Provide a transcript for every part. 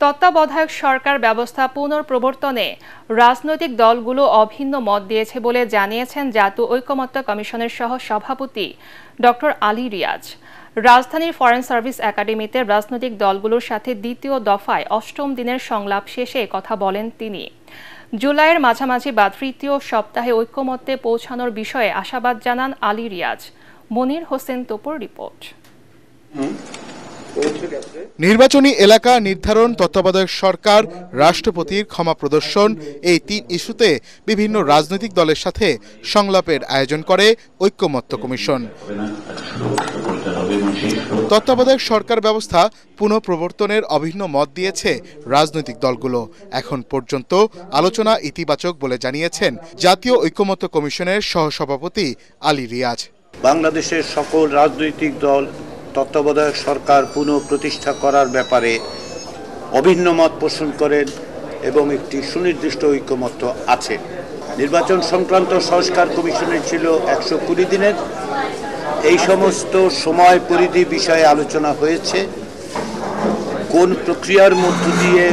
তত্ত্বাবধায়ক সরকার ব্যবস্থা পুনঃপ্রবর্তনে রাজনৈতিক দলগুলো অভিন্ন মত দিয়েছে বলে জানিয়েছেন জাতীয় ঐকমত্য কমিশনের সহ সভাপতি ডক্টর আলী রিয়াজ। রাজধানীর ফরেন সার্ভিস একাডেমিতে রাজনৈতিক দলগুলোর সাথে দ্বিতীয় দফায় ৮ম দিনের সংলাপ শেষে কথা বলেন তিনি। জুলাইয়ের মাঝামাঝি বা তৃতীয় সপ্তাহে ঐকমত্যে পৌঁছানোর বিষয়ে আশাবাদ জানান আলী রিয়াজ। মনির হোসেন তপুর রিপোর্ট। নির্বাচনী এলাকা নির্ধারণ, তত্ত্বাবধায়ক সরকার, রাষ্ট্রপতির ক্ষমা প্রদর্শন, এই ৩ ইস্যুতে বিভিন্ন রাজনৈতিক দলের সাথে সংলাপের আয়োজন করে ঐকমত্য কমিশন। তত্ত্বাবধায়ক সরকার ব্যবস্থা পুনঃপ্রবর্তনের অভিন্ন মত দিয়েছে রাজনৈতিক দলগুলো। এখন পর্যন্ত আলোচনা ইতিবাচক বলে জানিয়েছেন জাতীয় ঐকমত্য কমিশনের সহসভাপতি আলী রিয়াজ। বাংলাদেশের সকল রাজনৈতিক দল তত্ত্বাবধায়ক সরকার পুনঃপ্রতিষ্ঠা করার ব্যাপারে অভিন্ন মত পোষণ করেন এবং একটি সুনির্দিষ্ট ঐকমত্য আছে। নির্বাচন সংক্রান্ত সংস্কার কমিশনের ছিল ১২০ দিনের। এই সমস্ত সময় পরিধি বিষয়ে আলোচনা হয়েছে। কোন প্রক্রিয়ার মধ্য দিয়ে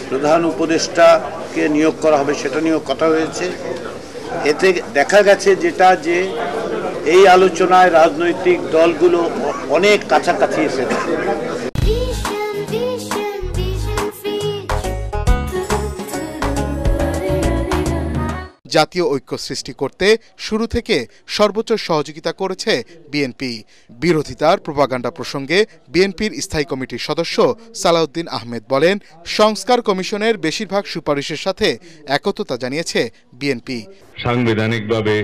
প্রধান উপদেষ্টাকে নিয়োগ করা হবে সেটা নিয়েও কথা হয়েছে। এতে দেখা গেছে যে এই আলোচনায় রাজনৈতিক দলগুলো অনেক কাছাকাছি এসেছে। জাতীয় ঐক্য সৃষ্টি করতে শুরু থেকে সর্বোচ্চ সহযোগিতা করেছে বিএনপি। বিরোধিতার প্রোপাগান্ডা প্রসঙ্গে বিএনপির স্থায়ী কমিটির সদস্য সালাউদ্দিন আহমেদ বলেন, সংস্কার কমিশনের বেশিরভাগ সুপারিশের সাথে একত্রতা জানিয়েছে বিএনপি। সাংবিধানিকভাবে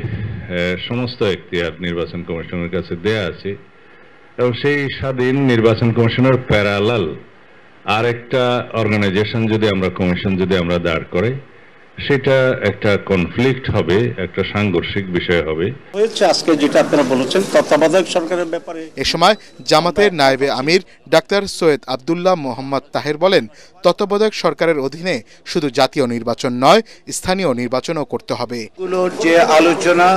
সমস্ত এখতিয়ার নির্বাচন কমিশনের কাছে দেয়া আছে এবং সেই স্বাধীন নির্বাচন কমিশনের প্যারালাল আরেকটা অর্গানাইজেশন কমিশন যদি আমরা দাঁড় করে, সেটা একটা কনফ্লিক্ট হবে, একটা সাংঘর্ষিক বিষয় হবে। আজকে যেটা আপনারা বলেছেন তত্ত্বাবধায়ক সরকারের ব্যাপারে, এ সময় জামাতের নায়েবে আমির ডাক্তার সৈয়দ আব্দুল্লাহ মোহাম্মদ তাহের বলেন, তত্ত্বাবধায়ক সরকারের অধীনে শুধু জাতীয় নির্বাচন নয়, স্থানীয় নির্বাচনও করতে হবে। যে আলোচনা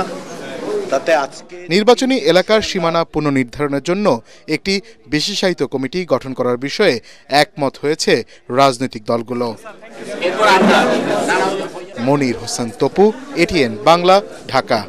তাতে আজকে নির্বাচনী এলাকার সীমানা পুনর্নির্ধারণের জন্য একটি বিশেষায়িত কমিটি গঠন করার বিষয়ে একমত হয়েছে রাজনৈতিক দলগুলো। মনির হোসেন তপু, এটিএন বাংলা, ঢাকা।